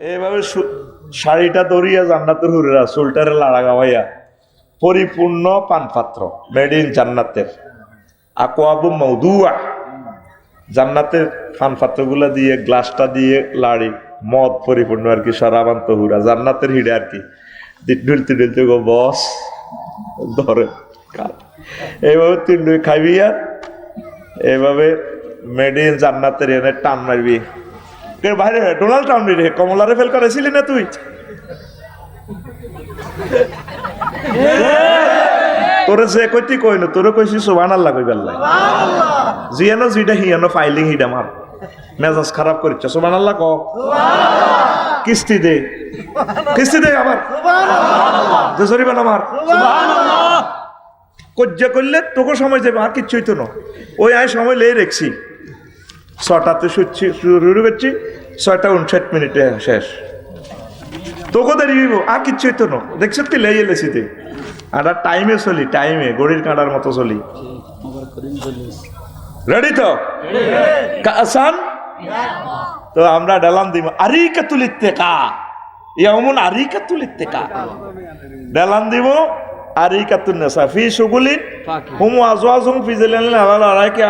এইভাবে শাড়িটা দরিয়া জান্নাতের হুরেরা চুলটারে লাড়া গাওয়াইয়া পরিপূর্ণ পানপাত্র মেড ইন জান্নাতের আকোয়াবু মৌদুয়া জান্নাতের পানপাত্রগুলা দিয়ে গ্লাসটা দিয়ে লাড়ি মদ পরিপূর্ণ আর কি সারাবান্ত হুরা জান্নাতের হিডে আর কি ঢুলতে ঢুলতে গো বস ধরে এইভাবে তিন খাইবি আর এইভাবে মেড ইন জান্নাতের এনে টান মারবি বাইরে ডোনাল্ড ট্রাম্প রে কমলারে ফেল করেছিলি না তুই তোরে যে কইতি কইল তোরে কইছি সুবহানাল্লাহ কইবার লাই জিয়ানো জিটা হিয়ানো ফাইলিং হিডা মার মেজাজ খারাপ করিছ সুবহানাল্লাহ ক সুবহানাল্লাহ কিস্তি দে আবার সুবহানাল্লাহ যে জরিমানা মার সুবহানাল্লাহ কজ্জা করলে তোকে সময় যাবে আর কিচ্ছুই তো না ওই আয় সময় লেই রেখছি 6টাতে শুরু করছি 6:59 শেষ তোকে দাঁড়িয়ে আর কিচ্ছুই তো না দেখছ কি লেই এলেছি তুই আর টাইমে চলি টাইমে গড়ির কাঁটার মতো চলি রেডি তো আসান তো আমরা ডালাম দিব আরিকাতুল ইত্তেকা ইয়াউমুন আরিকাতুল ইত্তেকা ডালাম দিব আরিকাতুন নাসা ফি শুগুলিন হুম আজওয়াজুম ফি জিলালিল আলা আলাইকা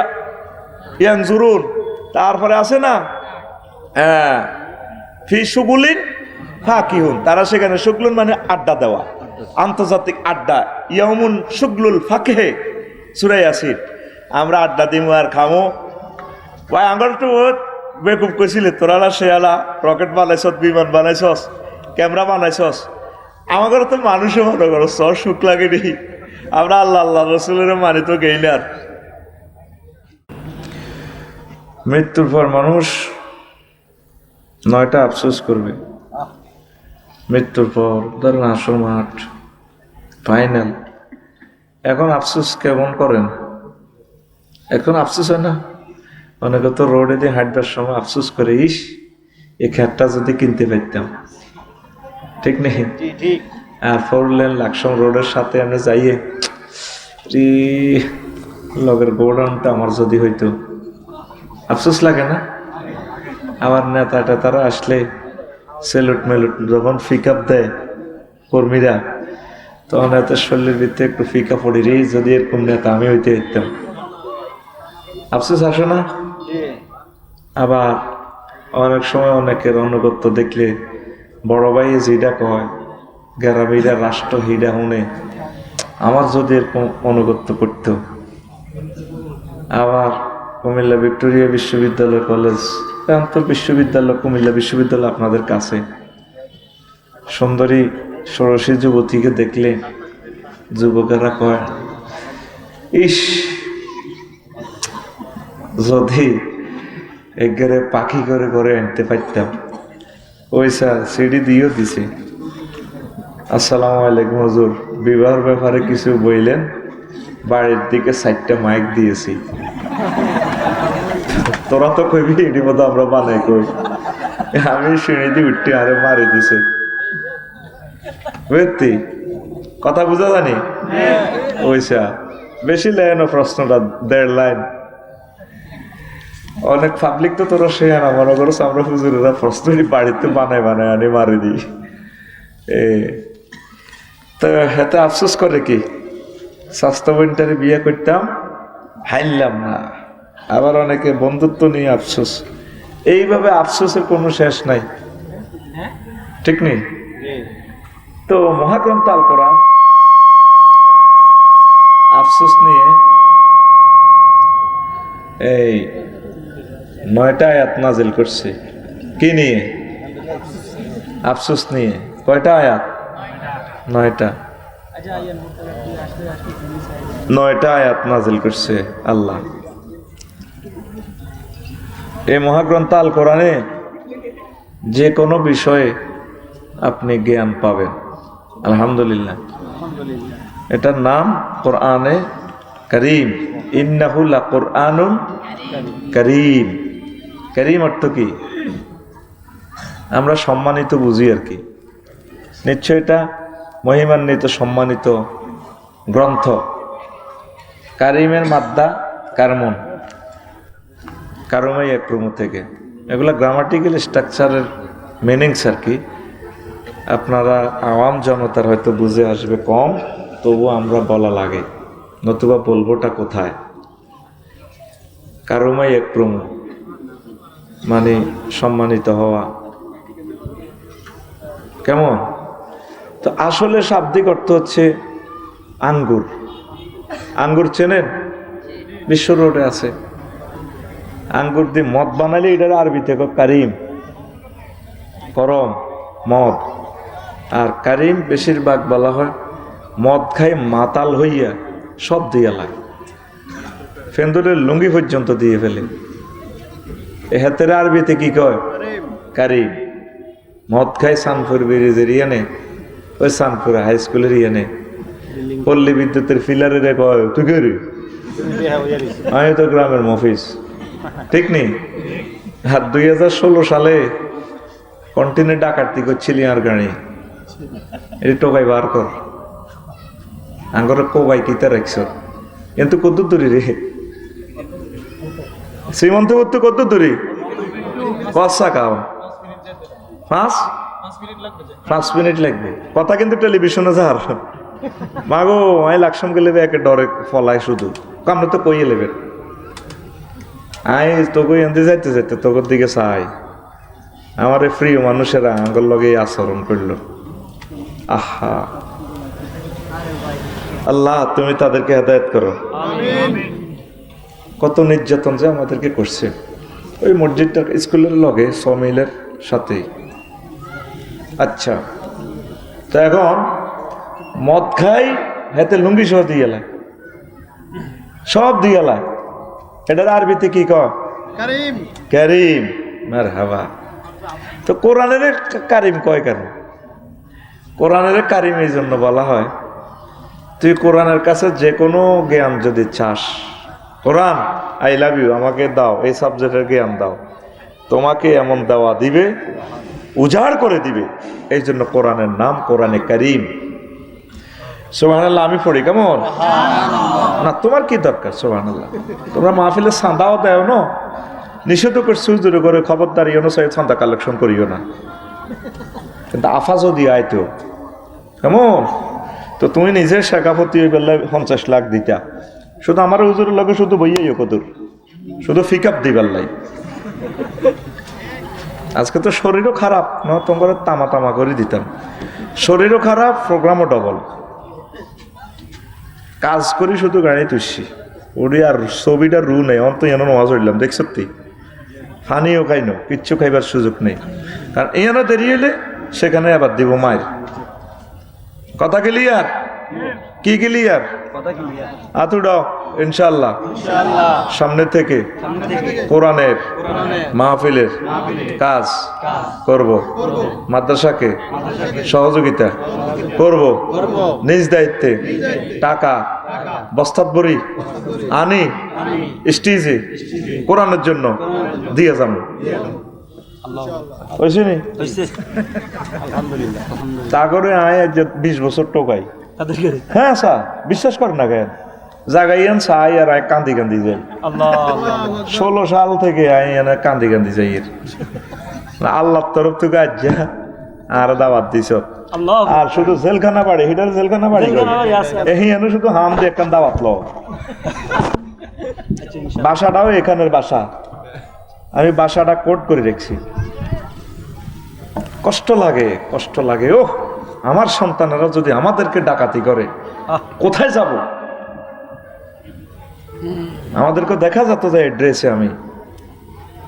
ইয়ানজুরুন তারপরে আছে না হ্যাঁ ফি শুগুলিন ফাকিহুন তারা সেখানে শুগলুন মানে আড্ডা দেওয়া আন্তর্জাতিক আড্ডা ইয়াউমুন শুগলুল ফাকিহে সূরা ইয়াসিন আমরা আড্ডা দিমু আর খামো ভাই আঙ্গল তো বেকুব কইছিলে তোরালা শেয়ালা রকেট বানাইছস বিমান বানাইছস ক্যামেরা বানাইছস আমাদের তো মানুষও মনে করো সর সুখ লাগে নি আমরা আল্লাহ আল্লাহ রসুলের মানি তো গেই না মৃত্যুর পর মানুষ 9টা আফসোস করবে মৃত্যুর পর ধরেন আসর মাঠ ফাইনাল এখন আফসোস কেমন করেন এখন আফসোস হয় না অনেকে তো রোডে দিয়ে হাঁটবার সময় আফসোস করে ইস এই খ্যাটটা যদি কিনতে পারতাম ঠিক নেই আর 4 লেন লাকসম রোডের সাথে আমরা যাইয়ে লগের গোডাউনটা আমার যদি হইতো আফসোস লাগে না আমার নেতাটা তারা আসলে সেলুট মেলুট যখন পিক-আপ দেয় কর্মীরা তখন এত শরীরের ভিতরে একটু ফিকা পড়ি রে যদি এরকম নেতা আমি হইতে যেতাম আফসোস আসে না আবার অনেক সময় অনেকের অনুগত্য দেখলে বড় ভাই যেটা কয় গ্রামীরা রাষ্ট্র হিডা হুনে আমার যদি এরকম অনুগত্য করতো আবার কুমিল্লা ভিক্টোরিয়া বিশ্ববিদ্যালয় কলেজ আন্তর বিশ্ববিদ্যালয় কুমিল্লা বিশ্ববিদ্যালয় আপনাদের কাছে সুন্দরী ষোড়শী যুবতীকে দেখলে যুবকেরা কয় ইস যদি একবারে পাখি করে করে আনতে পারতাম ওই স্যার সিডি দিয়েও দিছে আসসালামু আলাইকুম হুজুর বিবাহের ব্যাপারে কিছু বললেন বাড়ির দিকে 4টা মাইক দিয়েছি তোরা তো কইবি এটি মতো আমরা বানাই কই আমি সিঁড়ি দিয়ে উঠতে আরে মারি দিছে বুঝতি কথা বুঝা জানি ওইসা বেশি লাইন প্রশ্নটা 1.5 লাইন অনেক পাবলিক তো তোরা সে আনা মনে করছ আমরা হুজুরেরা প্রশ্ন বাড়িতে বানায় আনি মারি দিই তো হেতে আফসোস করে কি স্বাস্থ্য বোনটারে বিয়ে করতাম হাইলাম না আবার অনেকে বন্ধুত্ব নিয়ে আফসোস এইভাবে আফসোসের কোনো শেষ নাই ঠিক নেই তো মহাগ্রন্থ আল কোরআন আফসোস নিয়ে এই 9টা আয়াত নাজিল করছে কি নিয়ে আফসোস নিয়ে কয়টা আয়াত 9টা 9টা আয়াত নাজিল করছে আল্লাহ এই মহাগ্রন্থ আল কোরআনে যে কোনো বিষয়ে আপনি জ্ঞান পাবেন আলহামদুলিল্লাহ এটার নাম কোরআনে কারীম ইন্নাহু লাকুরআনুন কারীম কারীম অর্থ কি আমরা সম্মানিত বুঝি আর কি নিশ্চয় এটা মহিমান্বিত সম্মানিত গ্রন্থ কারিমের মাদ্দা কারমন কারমাই একরুম থেকে এগুলো গ্রামাটিক্যাল স্ট্রাকচারের মিনিংস আর কি আপনারা আওয়াম জনতার হয়তো বুঝে আসবে কম, তবু আমরা বলা লাগে, নতুবা বলবোটা কোথায়? কারুমাই এক প্রমু মানে সম্মানিত হওয়া, কেমন? তো আসলে শাব্দিক অর্থ হচ্ছে আঙ্গুর। আঙ্গুর চেনেন? বিশ্ব রোডে আছে। আঙ্গুর দিয়ে মদ বানালে এটার আরবিতে কারিম, করম মদ। আর কারিম বেশিরভাগ বলা হয় মদ খাই মাতাল হইয়া সব দিয়া লাগে, ফেন্দুরের লুঙ্গি পর্যন্ত দিয়ে ফেলে। এ হাতের আরবিতে কি কয়? কারিম। মদ খায় সানপুর ব্রিজের ইয়ানে, ওই সানপুর হাই স্কুলের ইয়ানে পল্লী বিদ্যুতের ফিলারে কয় তুই কে রে? আমি তো গ্রামের মফিস, ঠিক নেই? আর 2016 সালে কন্টিনে ডাকাতি করছিলি আর গাড়ি এটি টোকাই বার কর, আঙ্গর কোবাই কিতা রাখছ, কিন্তু কত দূরি রে শ্রীমন্তপুর কত দূরি? কষা খাও 5 মিনিট লাগবে। কথা কিন্তু টেলিভিশনে যার মাগো আমি লাকসাম গেলে একে ডরে ফলায় শুধু, আমরা তো কইয়ে লেবেন আই তোকে এনতে যাইতে যাইতে তোর দিকে চাই। আমার ফ্রি মানুষেরা আঙ্গর লগে আচরণ করলো। আহা আল্লাহ তুমি তাদেরকে হেদায়েত করো। কত নির্যাতন যে আমাদেরকে করছে ওই মসজিদটা স্কুলের লগে 100 মিলের সাথেই। আচ্ছা, তো এখন মদ খাই হাতে লুঙ্গি সহ দিয়ে এলায়, সব দিয়ে এলায়। এটার আরবিতে কি কয়? কারিম। কারিম, মারহাবা। তো কোরআনের কারিম কয় কেন? কোরআনের কারিম এই জন্য বলা হয়, তুই কোরআনের কাছে যে কোনো জ্ঞান যদি চাস, কোরআন আই লাভ ইউ আমাকে দাও, এই সাবজেক্টের জ্ঞান দাও, তোমাকে এমন দেওয়া দিবে, উজাড় করে দিবে। এই জন্য কোরআনের নাম কোরআনে কারিম। সুবহানাল্লাহ আমি পড়ি, কেমন না? তোমার কি দরকার? সুবহানাল্লাহ। তোমরা মাহফিলে চাঁদাও দেও না, নিষেধ করছি হুজুরে করে খবরদার ইউনো সাহেব চাঁদা কালেকশন করিও না, কিন্তু আফাজও দিয়ে আইতো, কেমন? তো তুমি নিজে শেখাপতি ওই বেলায় 50 লাখ দিতা, শুধু আমার হুজুরের লগে শুধু বইয়াইও কদুর, শুধু ফিকআপ দিবার লাই। আজকে তো শরীরও খারাপ না, তোমার তামা তামা করে দিতাম। শরীরও খারাপ, প্রোগ্রামও ডবল, কাজ করি শুধু গাড়ি তুলছি ওরি। আর ছবিটা রু নেই, অন্ত এন নামাজ হইলাম দেখ সত্যি, ফানিও খাইনো, কিচ্ছু খাইবার সুযোগ নেই। কারণ এনে দেরি হইলে সেখানে আবার দিব মায়ের। কথা ক্লিয়ার? কি ক্লিয়ার? আতুডাও ইনশাআল্লাহ সামনে থেকে কোরআনের মাহফিলের কাজ করব, মাদ্রাসাকে সহযোগিতা করব, নিজ দায়িত্বে টাকা বস্তাত ভরি আনি স্টেজে কোরআনের জন্য দিয়ে যাবো। তা করে আয় 20 বছর টোকাই। হ্যাঁ স্যার বিশ্বাস করেন না কেন? জাগাইয়ান চাই আর কান্দি কান্দি যাই। 16 সাল থেকে আই কান্দি কান্দি যাই। আল্লাহর তরফ থেকে আজ আর দাওয়াত দিছ, আর শুধু জেলখানা বাড়ি, হিটার জেলখানা বাড়ি এখানে শুধু হাম দিয়ে একটা দাওয়াত ল। বাসাটাও এখানের বাসা, আমি বাসাটা কোট করে রেখছি। কষ্ট লাগে, কষ্ট লাগে। ও আমার সন্তানেরা যদি আমাদেরকে ডাকাতি করে কোথায় যাব? আমাদেরকে দেখা যেত যে ড্রেসে, আমি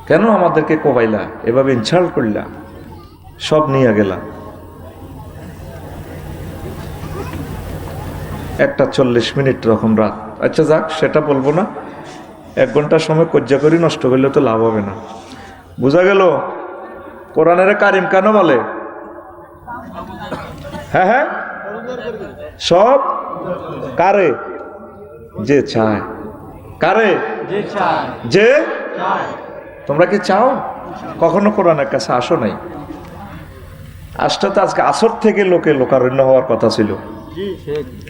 কেন আমাদেরকে কোবাইলা, এভাবে ইনসাল্ট করলা, সব নিয়ে গেলা। 1:40 মিনিট তখন রাত। আচ্ছা যাক, সেটা বলবো না। 1 ঘন্টা সময় কজ্জা করি নষ্ট করলে তো লাভ হবে না। বোঝা গেল কোরআনের কারিম কেন বলে? হ্যাঁ হ্যাঁ, সব কারে? যে চায়। কারে? যে তোমরা কি চাও? কখনো কোরআনের কাছে আসো নাই? আসতে তো আজকে আসর থেকে লোকে লোকারণ্য হওয়ার কথা ছিল।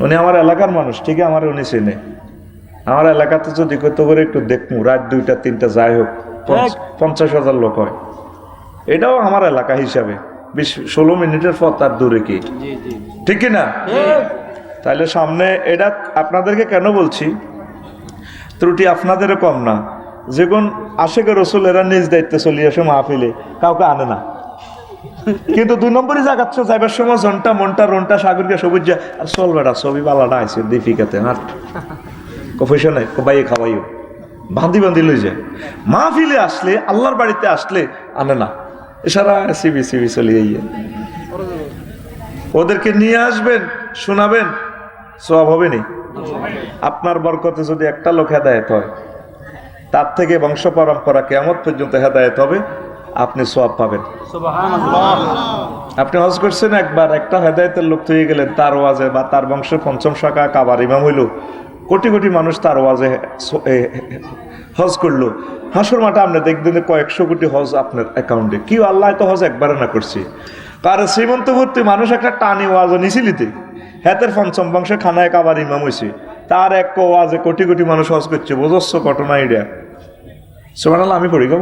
উনি আমার এলাকার মানুষ, ঠিকই আমার উনি চেনে। আমার এলাকাতে যদি কত করে একটু দেখমু, রাত 2টা 3টা যাই হোক 50,000 লোক হয়। এটাও আমার এলাকা হিসাবে 16 মিনিটের পথ তার দূরে কি, ঠিক কিনা? তাহলে সামনে এটা আপনাদেরকে কেন বলছি, ত্রুটি আপনাদেরও কম না। যেগুন আশেকের রসুল এরা নিজ দায়িত্বে চলে আসে মাহফিলে, কাউকে আনে না, কিন্তু 2 নম্বরই জাগাচ্ছ যাইবার সময় জনটা মনটা রনটা সাগরকে সবুজ যা আর চল বেটা ছবি পালাটা আইসে দীপিকাতে হাট পয়সা নাই বাইয়ে খাওয়াইও বাঁধি বাঁধি লই যায়। মাহফিলে আসলে আল্লাহর বাড়িতে আসলে আনে না, এছাড়া সিবি সিবি চলে যাইয়ে ওদেরকে নিয়ে আসবেন, শোনাবেন, সওয়াব হবে নি? আপনার বরকতে যদি একটা লোক হেদায়েত হয়, তার থেকে বংশ পরম্পরা কিয়ামত পর্যন্ত হেদায়েত হবে, আপনি সওয়াব পাবেন। আপনি হজ করছেন একবার, একটা হেদায়েতের লোক হয়ে গেলেন, তার ওয়াজে বা তার বংশের 5ম শাখা কাবার ইমাম হইল, কোটি কোটি মানুষ তার ওয়াজে হজ করলো, হাসর মাঠে আপনি দেখবেন কয়েকশো কোটি হজ আপনার অ্যাকাউন্টে। কি আল্লাহ তো হজ একবারে না করছি, কারণ শ্রীমন্তবর্তী মানুষ একটা টানি ওয়াজ নিছিলিতে হেতের 5ম বংশে খানায় কাবার ইমাম হয়েছে, তার এক ওয়াজে কোটি কোটি মানুষ হজ করছে। বোঝাচ্ছ ঘটনা এটা? সুবহানাল্লাহ, আমি পড়ি গো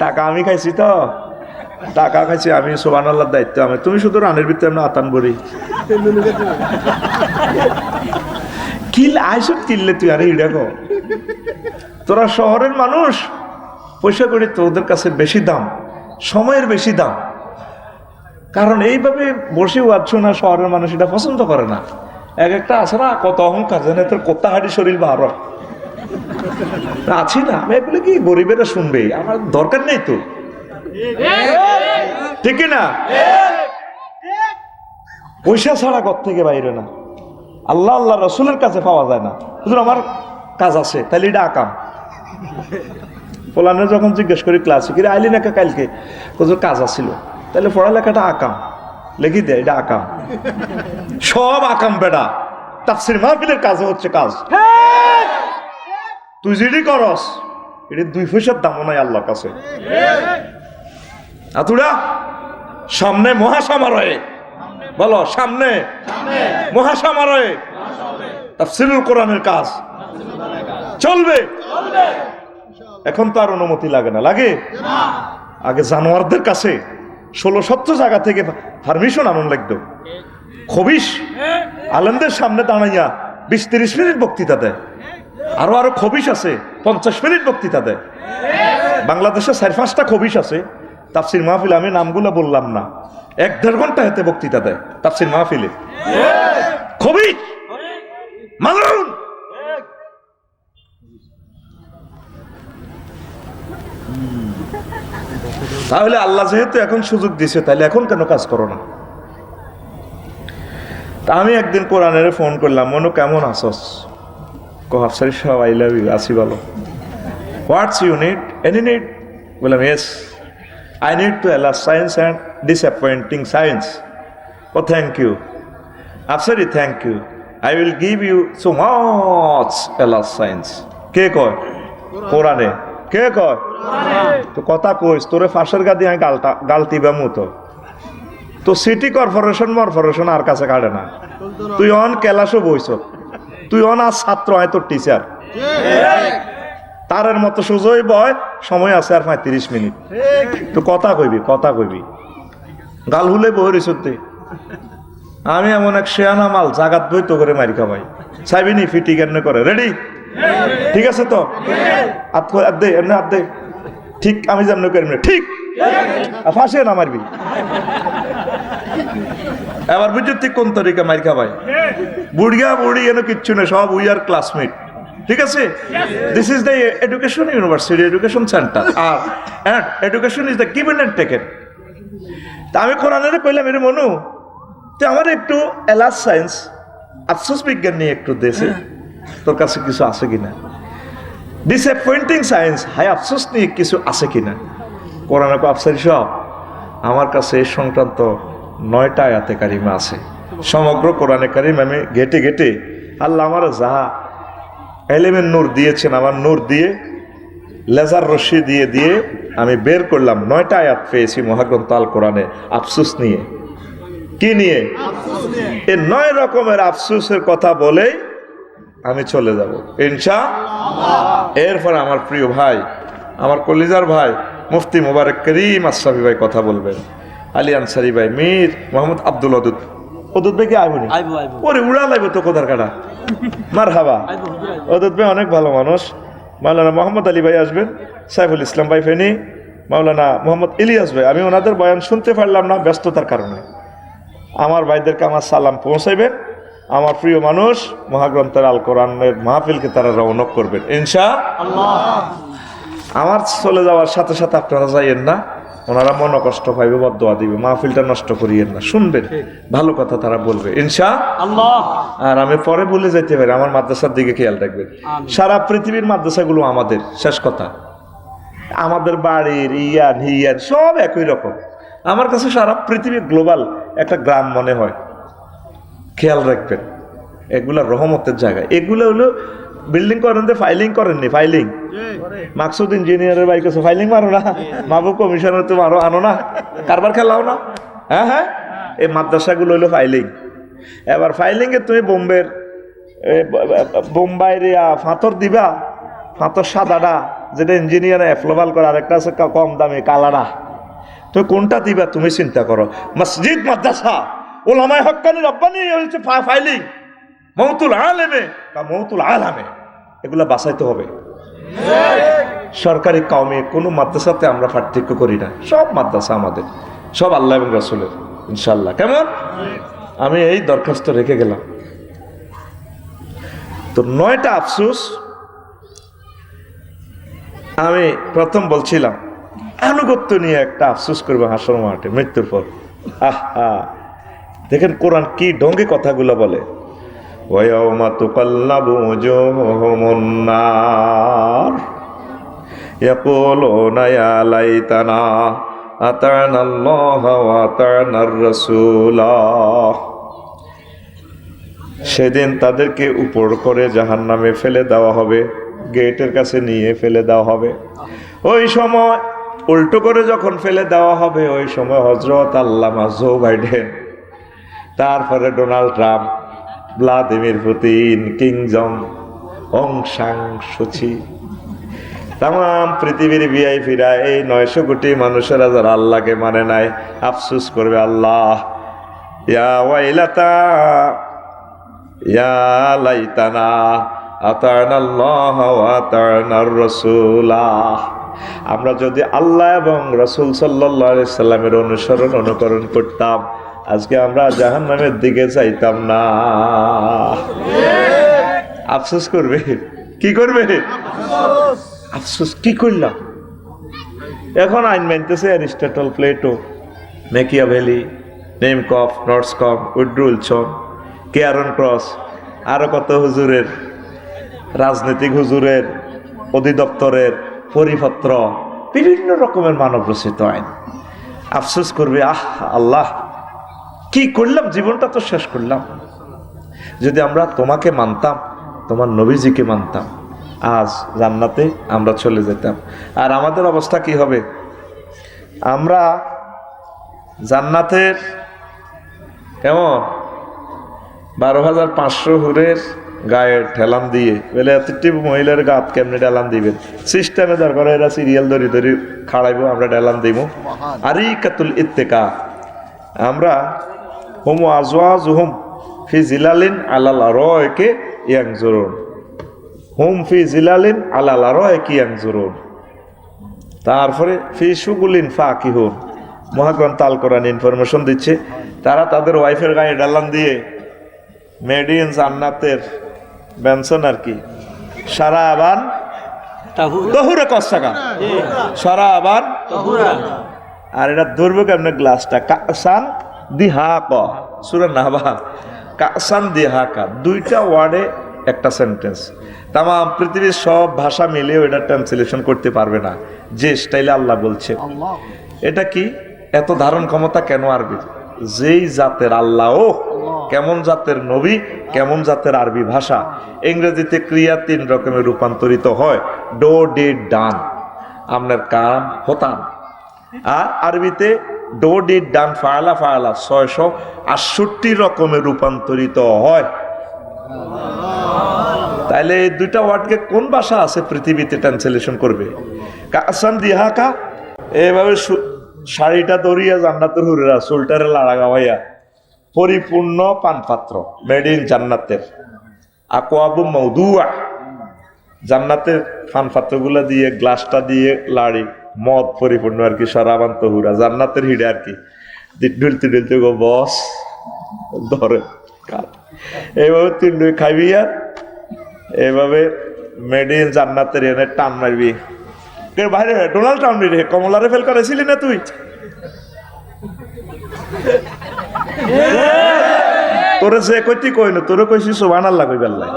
টাকা আমি খাইছি, তো টাকা খাইছি আমি, সুবহানাল্লাহর দায়িত্ব আমি। তুমি শুধু রানের ভিতরে আমরা আতান বড়ি কিল আইসব কিনলে তুই আরে ইডা গো, তোরা শহরের মানুষ, পয়সা করে তোদের কাছে বেশি দাম, সময়ের বেশি দাম, কারণ এইভাবে বসে ওয়াজ না শহরের মানুষ এটা পছন্দ করে না। এক একটা আছে না কত অহংকার, জানে তোর কোথা হাঁটি শরীর বাহার আছি না আমি, এগুলো কি গরিবেরা শুনবে, আমার দরকার নেই তো, ঠিক না? পয়সা ছাড়া ঘর থেকে বাইরে না, আল্লাহ আল্লাহ রসুলের কাছে পাওয়া যায় না। হুজুর আমার কাজ আছে, তাহলে এটা আকাম। পোলানে যখন জিজ্ঞেস করি ক্লাসে কি আইলি নাকি কালকে, হুজুর কাজ আছিল, তাহলে পড়ালেখাটা আকাম, লিখি দে এটা আকাম, সব আকাম বেটা। তাফসীর মাহফিলের কাজ হচ্ছে কাজ, তুই যেটি করস এটা 2 পয়সার দামও নাই আল্লাহর কাছে। আতুরা সামনে মহাসমারোহে, বলো সামনে মহাসমারোহে তাফসীরুল কোরআনের কাজ চলবে। এখন তো আর অনুমতি লাগে না, লাগে? আগে জানোয়ারদের কাছে 16-17 জায়গা থেকে পারমিশন আনন্দ লাগতো। খবিশ আলেমদের সামনে দাঁড়াইয়া 20-30 মিনিট বক্তৃতা দেয়, আরো আরো খবিশ আছে 50 মিনিট বক্তৃতা দেয়। বাংলাদেশে 4-5টা খবিশ আছে তাফসীর মাহফিলে, আমি নামগুলো বললাম না, 1-1.5 ঘন্টা হাতে বক্তৃতা দেয় তাফসীর মাহফিলে। খবিশ মালুন তাহলে আল্লাহ যেহেতু এখন সুযোগ দিছে, তাহলে এখন কেন কাজ করো না? তা আমি একদিন কোরআনের ফোন করলাম, মনু কেমন আসস? আফসারি সাহেব আই লাভ ইউ, আসি বলো। What's you need? Any need? বললাম yes, I need to alas science and disappointing science. ও thank you Afsari, thank you, I will give you so much alas science. কে কয়? কোরআনে। কে কয়? তো কথা কইস, তোরে ফাঁসের গাদি আমি গালতিবা মতো, তো সিটি কর্পোরেশন আর কাছে কাটে না। তুই অন ক্লাসও বইস, তুই অন আজ ছাত্র, আয় তোর টিচার, তারের মতো সুযোগ বয়, সময় আছে আর 35 মিনিট, তো কথা কইবি, কথা কইবি, গাল হুলে বহরিস। আমি এমন এক শেয়ানা মাল জাগাত বই তো করে মারি খাবাই, চাইবিনি ফিটি কেন করে। রেডি? ঠিক আছে তো? হাত দে, এমনি হাত দে, ঠিক আমি যেমন করি ঠিক, ফাঁসে না মারবি। এবার বুঝছো ঠিক কোন তরিকা মার খাবাই? বুড়িয়া বুড়ি এনে কিচ্ছু না, সব উই আর ক্লাসমেট, ঠিক আছে? This is the education university, education centre, আর education is the given and taken. তা আমি কোরআনের কইলাম, এর মনু তো আমার একটু এলাস সায়েন্স আফসোস বিজ্ঞান নিয়ে একটু দেশে তোর কাছে কিছু আছে কিনা, ডিসঅ্যাপয়েন্টিং সায়েন্স হাই আফসোস নিয়ে কিছু আছে কিনা। কোরআনে আফসারি সব আমার কাছে এই সংক্রান্ত 9টা আয়াতে কারিমা আছে। সমগ্র কোরআনে কারিম আমি ঘেটে ঘেটে আল্লাহ আমার যাহা এলেমের নূর দিয়েছেন, আমার নূর দিয়ে লেজার রশ্মি দিয়ে দিয়ে আমি বের করলাম 9টা আয়াত পেয়েছি মহাগ্রন্থ আল কোরআনে আফসোস নিয়ে। কি নিয়ে? এই 9 রকমের আফসোসের কথা বলেই আমি চলে যাব ইনশাআল্লাহ। এরপর আমার প্রিয় ভাই, আমার কলিজার ভাই মুফতি মোবারক করিম আশরাফি ভাই কথা বলবেন, আলী আনসারি ভাই, মীর মোহাম্মদ আব্দুল অদুদ। অদুদ ভাই কি আইবনি? ওরে উড়া লাগবে তো কোদার কাটা। মারহাবা। অদুদ ভাই অনেক ভালো মানুষ। মাওলানা মোহাম্মদ আলী ভাই আসবেন, সাইফুল ইসলাম ভাই ফেনী, মাওলানা মোহাম্মদ ইলিয়াস ভাই। আমি ওনাদের বয়ান শুনতে পারলাম না ব্যস্ততার কারণে। আমার ভাইদেরকে আমার সালাম পৌঁছাইবেন। আমার প্রিয় মানুষ মহাগ্রন্থের আল কোরআনের মাহফিলকে তারা রওনক করবেন ইনশাআল্লাহ। আমার চলে যাওয়ার সাথে সাথে আপনারা যাইয়েন না, ওনারা মনে কষ্ট পাইবে, বদদোয়া দিবে। মাহফিলটা নষ্ট করিয়েন না, শুনবেন, ভালো কথা তারা বলবে ইনশাআল্লাহ। আর আমি পরে বলে যাইতে পারি, আমার মাদ্রাসার দিকে খেয়াল রাখবেন। সারা পৃথিবীর মাদ্রাসাগুলো আমাদের, শেষ কথা। আমাদের বাড়ির ইয়ান হিয়ান সব একই রকম। আমার কাছে সারা পৃথিবী গ্লোবাল একটা গ্রাম মনে হয়। খেয়াল রাখবেন, এগুলা রহমতের জায়গা। এগুলো হলো বিল্ডিং করেন, ফাইলিং করেননি, ফাইলিং। মাকসুদ ইঞ্জিনিয়ারের বাইক আছে, ফাইলিং মারো না। মাহবুব কমিশনার তো মারো, আনো না, কারবার খেলাও না। হ্যাঁ হ্যাঁ, এই মাদ্রাসাগুলো হলো ফাইলিং। এবার ফাইলিং এ তুমি বোম্বাইয়ের ফাঁতর দিবা, ফাঁতর সাদাটা যেটা ইঞ্জিনিয়ার অ্যাপ্লোভাল করে, আরেকটা আছে কম দামে কালারা। তো কোনটা দিবা তুমি চিন্তা করো। মসজিদ মাদ্রাসা ওলামায়ে হক্কানি রব্বানি হচ্ছে ফাইলিং। মওতুল আলেমে বা মওতুল আলামে এগুলা বাঁচাইতে হবে। সরকারি কওমে কোনো মাদ্রাসাতে আমরা পার্থক্য করি না, সব মাদ্রাসা আমাদের, সব আল্লাহ এবং রাসূলের ইনশাআল্লাহ। কেমন? আমি এই দরখাস্ত রেখে গেলাম। তো 9টা আফসোস আমি প্রথম বলছিলাম, আনুগত্য নিয়ে একটা আফসোস করবো হাসর মাঠে মৃত্যুর পর। আহা, দেখেন কোরআন কি ঢঙ্গে কথাগুলো বলে। ওয়ায়াউমা তুকাল্লাবু ওজুহুহুমুন নার ইয়াকুলুনা ইয়া লাইতানা আতা'না আল্লাহা ওয়া আতা'না আর-রাসূলা। সেদিন তাদেরকে উপর করে জাহান্নামে ফেলে দেওয়া হবে, গেটের কাছে নিয়ে ফেলে দেওয়া হবে। ওই সময় উল্টো করে যখন ফেলে দেওয়া হবে, ওই সময় হযরত আল্লামা জো বাইডেন, তারপরে Donald Trump, Vladimir Putin, Kim Jong, Aung San Suu Kyi, তাম পৃথিবীর ভিআইপিরা, এই 900 কোটি মানুষেরা যারা আল্লাহকে মানে নাই, আফসোস করবে, আল্লাহ ইয়া ওয়াইলাতা ইয়া লাইতানা আতা'না আল্লাহ ওয়া আতা'না আর-রাসূলা। আমরা যদি আল্লাহ এবং রাসূল সাল্লাল্লাহু আলাইহি সাল্লামের অনুকরণ করতাম, আজকে আমরা জাহান্নামের দিকে যাইতাম না। আফসোস করবে, কি করবে? আফসোস কি করলাম? এখন আইন মানতেছে অ্যারিস্টটল, প্লেটো, ম্যাকিয়াভেলি, নেমকফ, নর্সকফ, উইড্রো উইলসন, কেয়ারন ক্রস, আরো কত হুজুরের, রাজনৈতিক হুজুরের, অধিদপ্তরের পরিপত্র, বিভিন্ন রকমের মানব রচিত আইন। আফসোস করবে, আহ আল্লাহ কি করলাম, জীবনটা তো শেষ করলাম। যদি আমরা তোমাকে মানতাম, তোমার নবীজিকে মানতাম, আজ জান্নাতে আমরা চলে যেতাম। আর আমাদের অবস্থা কি হবে? আমরা জান্নাতের কেমন 12,500 হুরের গায়ে ঠেলান দিয়ে বলে, এতটি মহিলার গাত কেমনে ঢেলান দিবেন? সিস্টেমে দরকার, এরা সিরিয়াল ধরে ধরে খাড়াইবো, আমরা ঢেলান দিব। আরিকাতুল ইত্তেকা, আমরা হুম আজওয়াজুহুম ফি জিলালিন আলাল আরাইকি ইয়ানজুরুন, হুম ফি জিলালিন আলাল আরাইকি ইয়ানজুরুন। তারপরে ফি শুগুলিন ফাকিহুন, মহাগ্রন্থ আল কোরআন ইনফরমেশন দিচ্ছে, তারা তাদের ওয়াইফের গায়ে ঢেলান দিয়ে মেড ইন জান্নাতের বেনসন আর কি, সারা আবান তহুরা কসাকা, সারা আবান তহুরা। আর এটা ধরবে কেমনে গ্লাসটা? কাসান দিহাকা, সূরা নাবা, কাসান দিহাকা, 2টা ওয়ার্ডে একটা সেন্টেন্স। তাম পৃথিবীর সব ভাষা মিলেও এটা ট্রান্সলেশন করতে পারবে না যে স্টাইলে আল্লাহ বলছে। এটা কি এত ধারণ ক্ষমতা কেন আরবি? যেই জাতের আল্লাহ, ও কেমন জাতের নবী, কেমন জাতের আরবি ভাষা। ইংরেজিতে ক্রিয়া 3 রকমের রূপান্তরিত হয়, ডো ডিড ডান, আপনার কাম হতাম। আর আরবিতে ডো ডিড ডান ফাআলা ফাআলা 668 রকমের রূপান্তরিত হয়। তাইলে এই 2টা ওয়ার্ডকে কোন ভাষা আছে পৃথিবীতে ট্রান্সলেশন করবে? কাসান দিহাকা এইভাবে শাড়িটা দরিয়া জান্নাতের হুরেরা চুলটারে লাড়া গাওয়াইয়া পরিপূর্ণ পানপাত্র মেড ইন জান্নাতের আকওয়াবু মাউদুয়া জান্নাতের পানপাত্রগুলা দিয়ে গ্লাসটা দিয়ে লাড়ি মদ পরিপূর্ণ আর কি সরাবান তহুরা জান্নাতের হিডে আর কি ঢুলতে ঢুলতে গো বস ধরে এইভাবে তুই খাইবি আর এইভাবে মেড ইন জান্নাতের এনে টান মারবি বাইরে ডোনাল্ড ট্রাম্প রে কমলারে ফেল করেছিলি না তুই তোরে যে কইতি কইনো তোরে কইছি সুবহানাল্লাহ কই বেল্লাই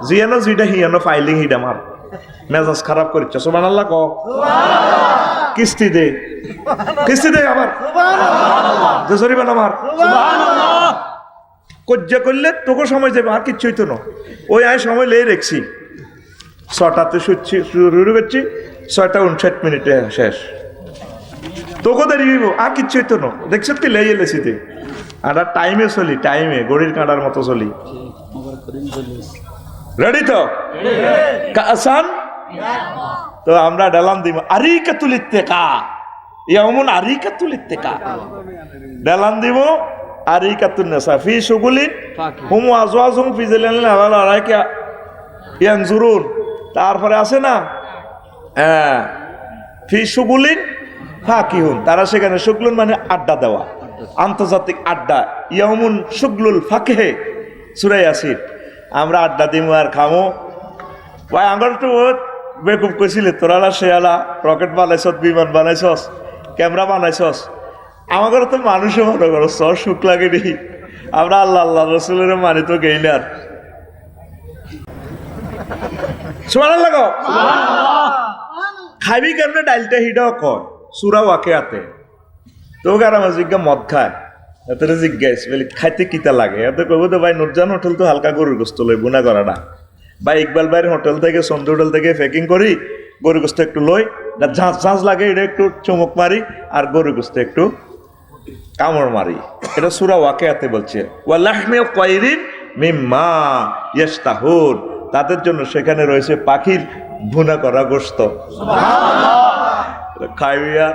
জিয়ানো জিডা হিয়ানো ফাইলিং হিডা মার মেজাজ খারাপ করিছ সুবহানাল্লাহ ক কিস্তি দে আবার সুবহানাল্লাহ যে সরিবা না মার সুবহানাল্লাহ কজ্জা করলে তোকে সময় যাবে আর কিচ্ছুই তো না ওই আয় সময় লেই রেখছি 6টাতে শুরু করছি 6:59 শেষ তোকে দেরি হইব আর কিচ্ছু হইতো না দেখছ তুই লেই এলেছি তুই আর টাইমে চলি টাইমে গড়ির কাঁটার মতো চলি রেডি তো আসান তো আমরা ডালাম দিব আরিকাতুল ইত্তেকা ইয়াউমুন আরিকাতুল ইত্তেকা ডালাম দিব আরিকাতুন নাসা ফি শুগুলিন হুম আজওয়াজুম ফি জিলালিন আলা আরাইকা ইয়ানজুরুন তারপরে আছে না হ্যাঁ ফি শুগুলিন ফাকিহুন তারা সেখানে শুগলুন মানে আড্ডা দেওয়া আন্তর্জাতিক আড্ডা ইয়াউমুন শুগলুল ফাকিহে সূরা ইয়াসিন আমরা আড্ডা দিমু আর খামো ভাই আঙ্গল তো বেকুব কইছিলে তোরালা শেয়ালা রকেট বানাইছস বিমান বানাইছস ক্যামেরা বানাইছস আমাদের তো মানুষও মনে করো সর সুখ লাগে নি আমরা আল্লাহ রসুলের মানি তো গেইলে আর সুবহানাল্লাহ গো খাইবি কেমনে ডাইলটা হিডাও কয় সূরা ওয়াকিয়াতে তো গারা জিজ্ঞা মদ খায় এত জিজ্ঞাস বলে খাইতে কিতা লাগে এত কইব তো ভাই নুরজান হোটেল তো হালকা গরুর গোস্ত লই বুনা করাটা বা ইকবাল ভাইয়ের হোটেল থেকে সন্ধু হোটেল থেকে প্যাকিং করি গরুর গোস্ত একটু লই ঝাঁঝ লাগে এটা একটু চমক মারি আর গরুর গোস্ত একটু কামড় মারি এটা সূরা ওয়াকিয়াতে বলছে ওয়ালাহমি তায়রিন মিম্মা ইয়াশতাহুন তাদের জন্য সেখানে রয়েছে পাখির ভুনা করা গোশত সুবহানাল্লাহ খাইয়া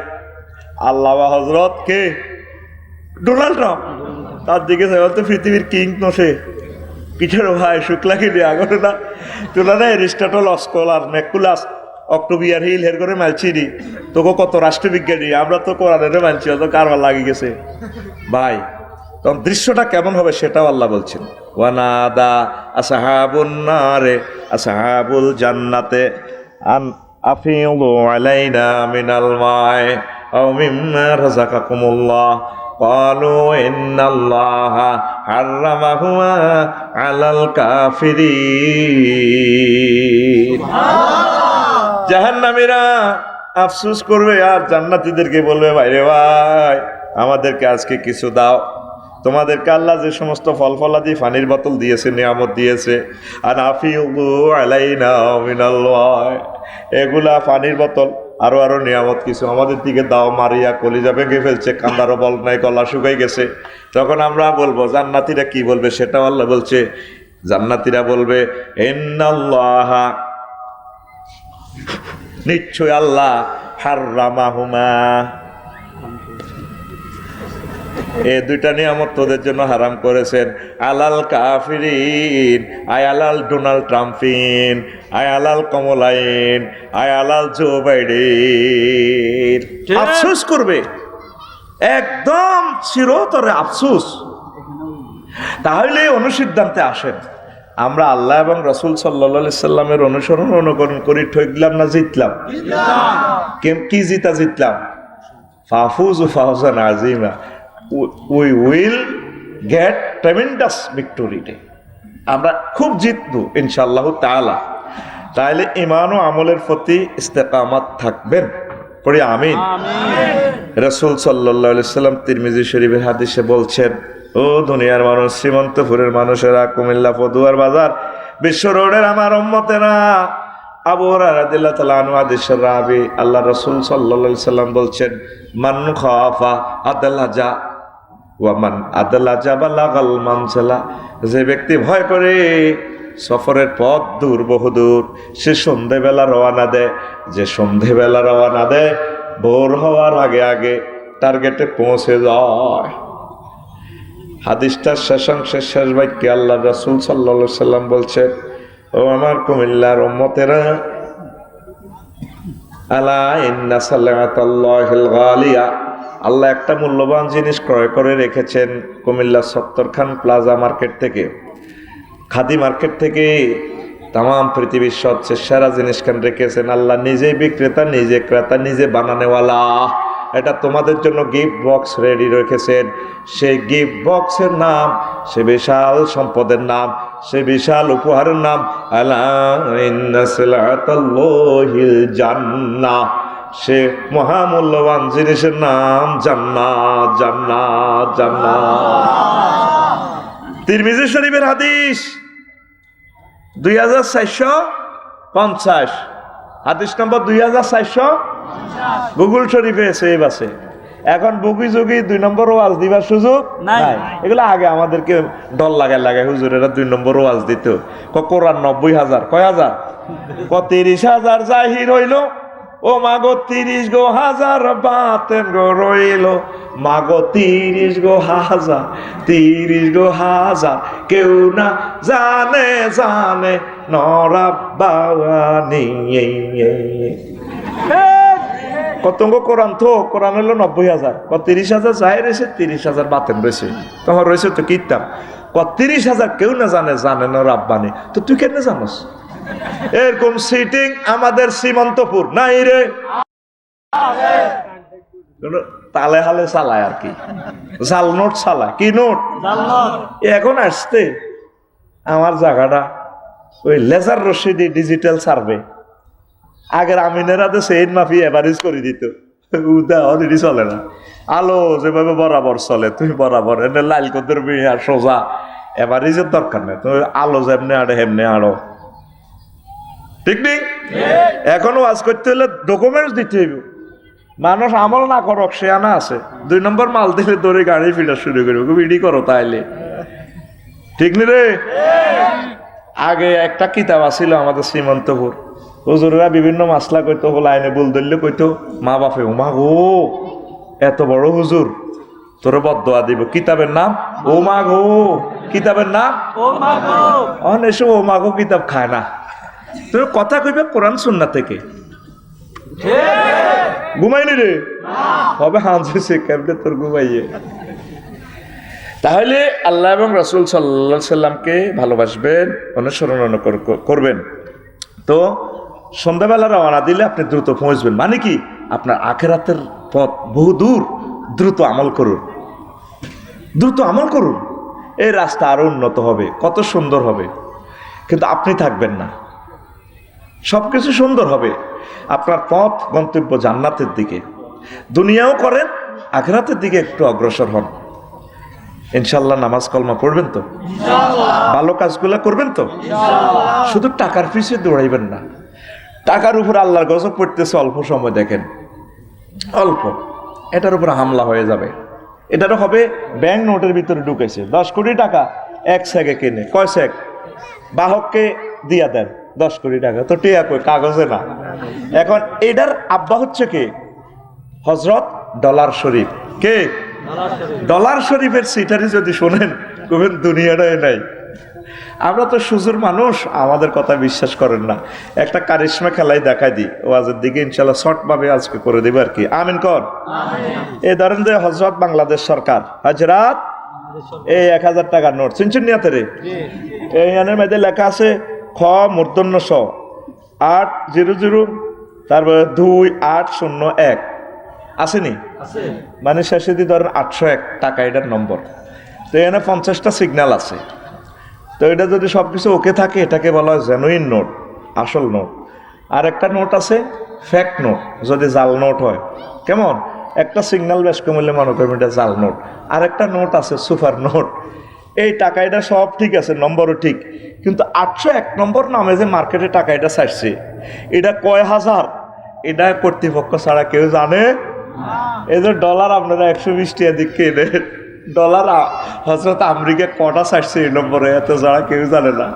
আল্লাহ হযরত কে ডোনাল্ড ট্রাম্প তার দিকে তো পৃথিবীর কিং নসে পিঠের ভাই শুক্লা কিনে আগরে না তোলা না এরিস্টটল অস্কলার ম্যাকুলাস অক্টোবিয়ার হিল হের করে মানছি নি তোকে কত রাষ্ট্রবিজ্ঞানী আমরা তো কোরআনের মানছি অত কারবার লাগে গেছে ভাই তখন দৃশ্যটা কেমন হবে সেটাও আল্লাহ বলছেন ওয়ানাদা আসহাবুন নারে আসহাবুল জান্নাতে আন আফিদু আলাইনা মিনাল মাই আও মিম্মা রাযাকাকুমুল্লাহ قالوا إن الله حرمهما على الكافرين জাহান্নামীরা আফসোস করবে আর জান্নাতীদেরকে বলবে ভাইরে ভাই আমাদেরকে আজকে কিছু দাও তোমাদেরকে আল্লাহ যে সমস্ত ফল ফলাদি পানির বোতল দিয়েছে নিয়ামত দিয়েছে আর আফিউ আলাইনা মিনাল্লাহ এগুলা পানির বোতল আরো নিয়ামত কিছু আমাদের দিকে দাও মারিয়া কলিজা ভেঙে ফেলছে কান্দারও বল নাই গলা শুকাই গেছে তখন আমরা বলবো জান্নাতীরা কি বলবে সেটাও আল্লাহ বলছে জান্নাতীরা বলবে ইন্নাল্লাহা নিশ্চয় আল্লাহ হাররামাহুমা এই দুইটা নিয়ামত তোদের জন্য হারাম করেছেন আলাল কাফিরিন আয় আলাল ডোনাল্ড ট্রাম্পিন আয় আলাল কমলাইন আয় আলাল জো বাইডেন আফসোস করবে একদম চিরতরে আফসোস তাহলে অনুসিদ্ধান্তে আসেন আমরা আল্লাহ এবং রাসূল সাল্লাল্লাহু আলাইহি সাল্লামের অনুসরণ অনুকরণ করি ঠকলাম না জিতলাম কি জিতলাম ফাফুজু ফাওজান আযীমা we will get tremendous victory day আমরা খুব জিতবো ইনশাআল্লাহ তাআলা তাহলে ঈমান ও আমলের প্রতি ইস্তেকামাত থাকবেন পড়ি আমিন রাসূল সাল্লাল্লাহু আলাইহি সাল্লাম তিরমিজি শরীফের হাদিসে বলছেন ও দুনিয়ার মানুষ শ্রীমন্তপুরের মানুষেরা কুমিল্লা পদুয়ার বাজার বিশ্ব রোডের আমার উম্মতেরা আবু হুরায়রা রাদিয়াল্লাহু তাআলা আনহু হাদিসের রাবি আল্লাহ রাসূল সাল্লাল্লাহু আলাইহি সাল্লাম বলছেন মান খাফা আদালাজা ওয়ামান আদালাজা বালাগাল মানসালা যে ব্যক্তি ভয় করে সফরের পথ দূর বহুদূর সে সন্ধেবেলা রওনা দেয় যে সন্ধেবেলা রওনা দেয় ভোর হওয়ার আগে আগে টার্গেটে পৌঁছে যায়। হাদিসটার শেষাংশের শেষ বাক্যে আল্লাহ রাসূল সাল্লাল্লাহু আলাইহি সাল্লাম বলছেন, ও আমার কুমিল্লার উম্মতেরা, আলা ইন্না সালাতাল্লাহিল গালিয়া, আল্লাহ একটা মূল্যবান জিনিস ক্রয় করে রেখেছেন কুমিল্লা সত্তরখান প্লাজা মার্কেট থেকে, খাদি মার্কেট থেকে তাম পৃথিবীর সবচেয়ে সেরা জিনিস খান রেখেছেন। আল্লাহ নিজেই বিক্রেতা, নিজে ক্রেতা, নিজে বানানেওয়ালা। এটা তোমাদের জন্য গিফট বক্স রেডি রেখেছেন। সেই গিফট বক্সের নাম, সে বিশাল সম্পদের নাম, সে বিশাল উপহারের নাম আলা ইন্না সালাতাল্লাহিল জান্নাহ। সে মহামূল্যবান জিনিসের নাম জান্নাত, জান্নাত, জান্নাত। তিরমিজি শরীফের হাদিস 2450, হাদিস নম্বর 2450। গুগল শরীফে সেভ আছে। এখন বুকি যুগি 2 নম্বর ওয়াজ দিবার সুযোগ নাই। এগুলো আগে আমাদেরকে ডল লাগায় হুজুরেরা 2 নম্বর ওয়াজ দিত। কোরআন 90,000, কয় হাজার? 30,000 জাহির হইল, ও মাগো 30 গো হাজার বাতেন গো রইল, মাগো 30 গো হাজার, 30 গো হাজার, কেউ না জানে জানে নরাব্বানি। কতঙ্গ কোরআন তো কোরআন হলো 90,000, 30,000 জাহির রয়েছে, 30,000 বাতেন রয়েছে। তোমার রয়েছে তো কিতাব, 30,000 কেউ না জানে জানে নরাব্বানি। তো তুই কেন জানোস? এরকম সিটিং আমাদের সীমান্তপুর নাই রে, তালে হালে চালায় আর কি, জাল নোট চালায়। কি নোট? এখন আসতে আমার জায়গাটা ওই লেজার রশিদি ডিজিটাল সার্ভে, আগের আমিনেরা তো সেইন মাফি এভারেজ করে দিত, উদা অলরেডি চলে না। আলো যেভাবে বরাবর চলে, তুমি বরাবর এনে লাল কদের আর সোজা, এভারেজের দরকার নেই। তুমি আলো যেমনি আড়ে হেমনে আড়ো, ঠিক নেই? এখনো ওয়াজ করতে হলে ডকুমেন্টস দিতে হইব। মানুষ আমল না করক সে আনা আছে, 2 নম্বর মাল দিলে দৌড়ে গাড়ি ফিরা শুরু করবে, বিডি করো তাইলে, ঠিক নি রে? আগে একটা কিতাব আছিল আমাদের সীমান্তপুর, হুজুরেরা বিভিন্ন মাসলা কইতো, লাইনে বল ধরলে কইতো মা বাপে, ও মা গো এত বড় হুজুর, তোরে বদদোয়া দিব। কিতাবের নাম ও মা গো, কিতাবের নাম ও মা গো। অনেক ও মা গো কিতাব খায় না, তুমি কথা কইবে কোরআন সুন্নাহ থেকে। ঘুমাইনি রে হবে হাঁসে কেমনে তোর ঘুমাইয়ে। তাহলে আল্লাহ এবং রাসূল সাল্লাল্লাহু আলাইহি সাল্লামকে ভালোবাসবেন, অনুসরণ করবেন। তো সন্ধ্যাবেলা রওনা দিলে আপনি দ্রুত পৌঁছবেন, মানে কি আপনার আখিরাতের পথ বহু দূর। দ্রুত আমল করুন, দ্রুত আমল করুন, এই রাস্তা আরো উন্নত হবে, কত সুন্দর হবে। কিন্তু আপনি থাকবেন না, সবকিছু সুন্দর হবে, আপনার পথ গন্তব্য জান্নাতের দিকে। দুনিয়াও করেন, আখিরাতের দিকে একটু অগ্রসর হন। ইনশাল্লাহ নামাজ কলমা পড়বেন তো, ভালো কাজগুলা করবেন তো, শুধু টাকার পিছিয়ে দৌড়াইবেন না। টাকার উপর আল্লাহর গজব পড়তেছে, অল্প সময় দেখেন, অল্প, এটার উপর হামলা হয়ে যাবে। এটারও হবে ব্যাংক নোটের ভিতরে ঢুকেছে 10 কোটি টাকা, 1 সেকে কিনে, কয় সেক? বাহককে দিয়া দেন 10 কোটি টাকা, তো টিয়া কই, কাগজে না। এখন এটার আব্বা হচ্ছে কে? হযরত ডলার শরীফ। কে? ডলার শরীফের সিটারি যদি শোনেন কবেন দুনিয়াটাই নাই। আমরা তো সুজুর মানুষ, আমাদের কথা বিশ্বাস করেন না। একটা কারিশমা খেলাই দেখাই দিই, ওয়াজের দিকে ইনশাল্লাহ শর্টভাবে আজকে করে দেবে আর কি। আমিন কর। এই ধরেন যে হযরত বাংলাদেশ সরকার, হযরত এই 1000 টাকার নোট চিনছেন নিয়াতে রে, এই আনের মধ্যে লেখা আছে খ মূর্ধন্য স 800, তারপরে 2801 আসেনি, মানে শেষে দিয়ে ধরেন 801 টাকা এটার নম্বর। তো এখানে 50টা সিগন্যাল আছে। তো এটা যদি সবকিছু ওকে থাকে, এটাকে বলা হয় জেনুইন নোট, আসল নোট। আর একটা নোট আছে ফেক নোট, যদি জাল নোট হয়। কেমন? একটা সিগন্যাল বেশ কমলে মনে করবেন এটা জাল নোট। আর একটা নোট আছে সুপার নোট। এই টাকা এটা সব ঠিক আছে, নম্বরও ঠিক, কিন্তু 801 নম্বর নামে যে মার্কেটে টাকা এটা ছাড়ছে, এটা কয় হাজার, এটা কর্তৃপক্ষ ছাড়া কেউ জানে। এই যে ডলার আপনারা 120 টাকা দিক কেনে, ডলার হযরত আমেরিকা কটা ছাড়ছে এই নম্বরে, এত যারা কেউ জানে না।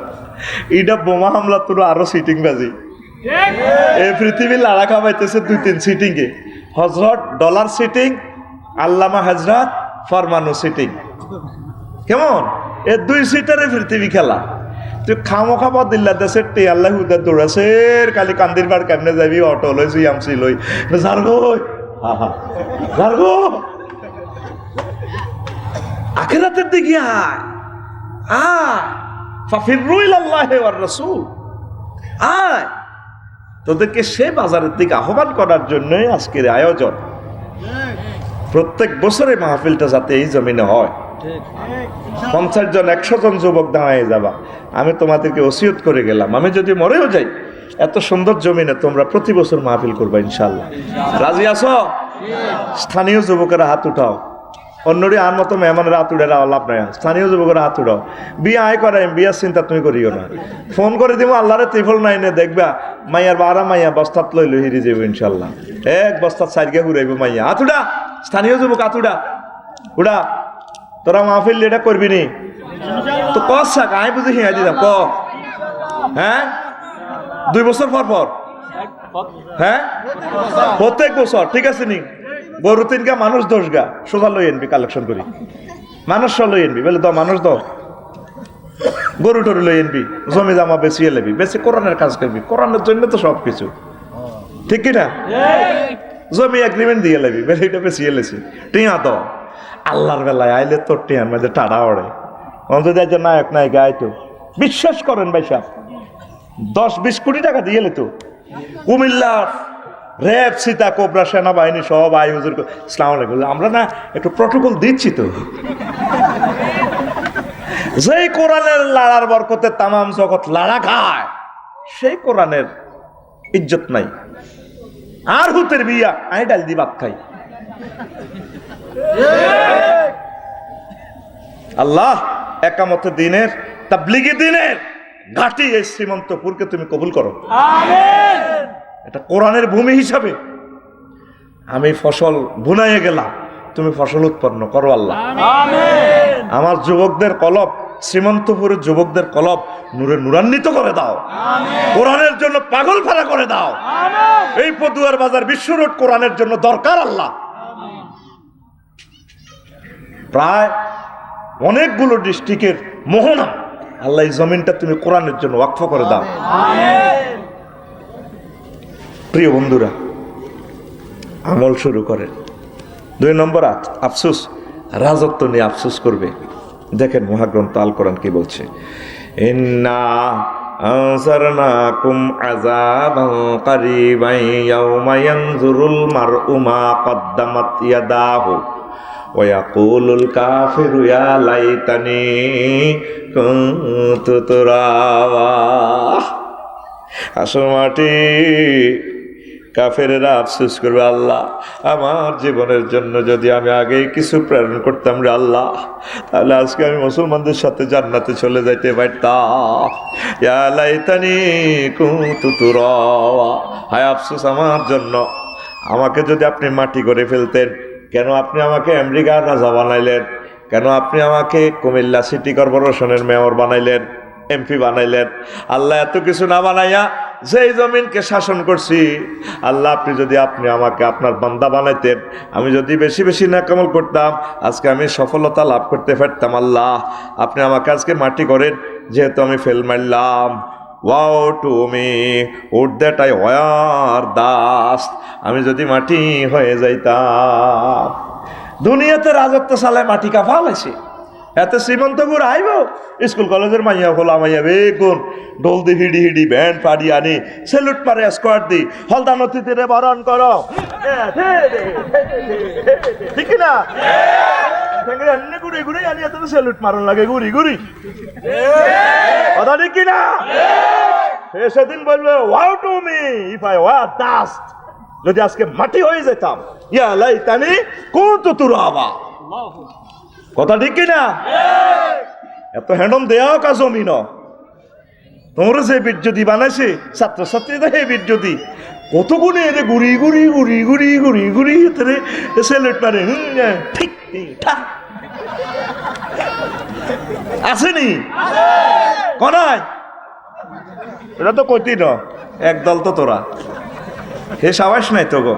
এটা বোমা হামলা তোর আরো সিটিং বাজি, এই পৃথিবী লাড়া খাবাইতেছে 2-3 সিটিংয়ে। হজরত ডলার সিটিং, আল্লামা হজরত ফরমানো সিটিং। কেমন এ 2 সিটারে পৃথিবী খেলা। তুই খামো খাবার দিল্লা দেশের টি আল্লাহ উদার দৌড়াছে কালি কান্দির বার কেমনে যাবি অটো লই সুই আমসি লই জারগো জারগো আখিরাতের দিকে আয় ফাফিরু ইলাল্লাহি ওয়ার রাসূল। আয় তোদেরকে সে বাজারের দিকে আহ্বান করার জন্যই আজকের আয়োজন। প্রত্যেক বছরে মাহফিলটা যাতে এই জমিনে হয়, 50 জন 100 জন যুবক দাঁড়ায় যাবা। আমি তোমাদেরকে ওসিয়ত করে গেলাম, আমি যদি মরেও যাই এত সুন্দর জমিনে তোমরা প্রতি বছর মাহফিল করবা ইনশাআল্লাহ। রাজি আছো? স্থানীয় যুবকেরা হাত উঠাও, অন্যরি আর মতো মেহমানের হাত উঠে লাভ নাই। স্থানীয় যুবকেরা হাত উঠাও। বিয়ে আয় করাই, বিয়ার চিন্তা তুমি করিও না। ফোন করে দিব আল্লাহরে ত্রিফল নাই নে দেখবা মাইয়ার বারা মাইয়া বস্তাত লইল হিরি যাব ইনশাআল্লাহ। এক বস্তাত সাইডকে ঘুরাইব মাইয়া। হাত উঠা স্থানীয় যুবক, হাত উঠা উঠা। তোরা মাহফিল এটা করবি নি তো কষা আই বুঝি হিয়া দিতাম ক। হ্যাঁ 2 বছর পর পর, হ্যাঁ প্রত্যেক বছর, ঠিক আছে নি? গরু 3 মানুষ 10 গা সোজা লই আনবি, কালেকশন করি মানুষ লই আনবি বলে দাও মানুষ দাও, গরু টরু লই আনবি, জমি জামা বেশি এলেবি, বেশি কোরআনের কাজ করবি। কোরআনের জন্য তো সব কিছু, ঠিক কিনা? জমি এগ্রিমেন্ট দিয়ে লেবি বেলে এটা বেশি এলেছি টিয়া দাও। আল্লাহর বেলায় আইলে তোর টিয়ার মধ্যে টাড়া ওড়ে। অন্তত নায়ক নায়িকা আইতো বিশ্বাস করেন ভাই সাহেব 10-20 কোটি টাকা দিয়ে তো কুমিল্লার র্যাব, সীতা, কোবরা, সেনাবাহিনী সব আই হুজুর ইসলাম আলাইকুম। আমরা না একটু প্রটোকল দিচ্ছি তো, যেই কোরআনের লাড়ার বরকতে তামাম জগৎ লাড়া খায়, সেই কোরআনের ইজ্জত নাই। আর হুতের বিয়া আই ডাল দি ভাত খাই। আল্লাহ একামত দিনের, তাবলীগী দিনের ঘাটি এই শ্রীমন্তপুরকে তুমি কবুল করো। আমিন। এটা কোরআনের ভূমি হিসাবে আমি ফসল বুনাইয়ে গেলাম, তুমি ফসল উৎপন্ন করো আল্লাহ। আমিন। আমার যুবকদের কলব, শ্রীমন্তপুরের যুবকদের কলব নূরে নূরান্বিত করে দাও। আমিন। কোরআনের জন্য পাগল ফেরা করে দাও। আমিন। এই পদুয়ার বাজার বিশ্ব রোড কোরআনের জন্য দরকার আল্লাহ। আমিন। প্রায় অনেকগুলো ডিস্ট্রিক্টের মোহনা আল্লাহ এই জমিনটা তুমি কোরআনের জন্য ওয়াকফ করে দাও। আমিন। প্রিয় বন্ধুরা, আমল শুরু করেন। 2 নম্বর আফসোস, রাজত্ব নিয়ে আফসোস করবে। দেখেন মহাগ্রন্থ আল কোরআন কি বলছে, ইন্না আনসারনাকুম আযাবান কারীবান ইয়াওমা ইয়ানজুরুল মার'উ মা কদ্দামাত ইয়াদাহু ওয়া ইয়াকুলুল কাফিরু ইয়া লাইতানি কুনতু তুরাবা। আসল মাটি কাফেরেরা আফসোস করবে, আল্লাহ আমার জীবনের জন্য যদি আমি আগেই কিছু প্রেরণ করতাম রে আল্লাহ, তাহলে আজকে আমি মুসলমানদের সাথে জান্নাতে চলে যাইতে পারতাম। ইয়া লাইতানি কুনতু তুরাবা। হায় আফসোস আমার জন্য, আমাকে যদি আপনি মাটি করে ফেলতেন। কেন আপনি আমাকে আমেরিকার রাজা বানাইলেন? কেন আপনি আমাকে কুমিল্লা সিটি কর্পোরেশনের মেয়র বানাইলেন, এমপি বানাইলেন? আল্লাহ এত কিছু না বানাইয়া যেই জমিনকে শাসন করছি, আল্লাহ আপনি যদি আমাকে আপনার বান্দা বানাইতেন, আমি যদি বেশি বেশি নেকামল করতাম, আজকে আমি সফলতা লাভ করতে পারতাম। আল্লাহ আপনি আমাকে আজকে মাটি করেন, যেহেতু আমি ফেল মারলাম। Wow to me would that I were dust. আমি যদি মাটি হয়ে যাইতাম। দুনিয়াতে রাজত্ব চালায় মাটি কাফা লাইছে। এত শ্রীমন্তপুর আইব স্কুল কলেজের মাইয়া খোলা মাইয়া বেগুন ডোল দি হিডি হিডি ব্যান্ড পাড়ি আনি সেলুট মারে স্কোয়াড দি হলদা নথিতে বরণ করো, ঠিক না? ঘুরে ঘুরে আনি এত সেলুট মারণ লাগে ঘুরি ঘুরি, কথা ঠিক কিনা? সেদিন বলবে wow to me if I were dust. যদি আজকে মাটি হয়ে যেতাম, ইয়া লাইতানি কুনতু তুরাবা। কথা ঠিক কিনা? এত হ্যান্ডম দেওয়া কা জমিন তোমরা যে বিদ্যুতি বানাইছে ছাত্রছাত্রীরা হে বিদ্যুতি কত গুণে এদের ঘুরি ঘুরি ঘুরি ঘুরি ঘুরি ঘুরি সেলুট মারে ঠিক আসেনি কনাই? এটা তো কইতি ন একদল তো তোরা হে সাবাস নাই তো গো।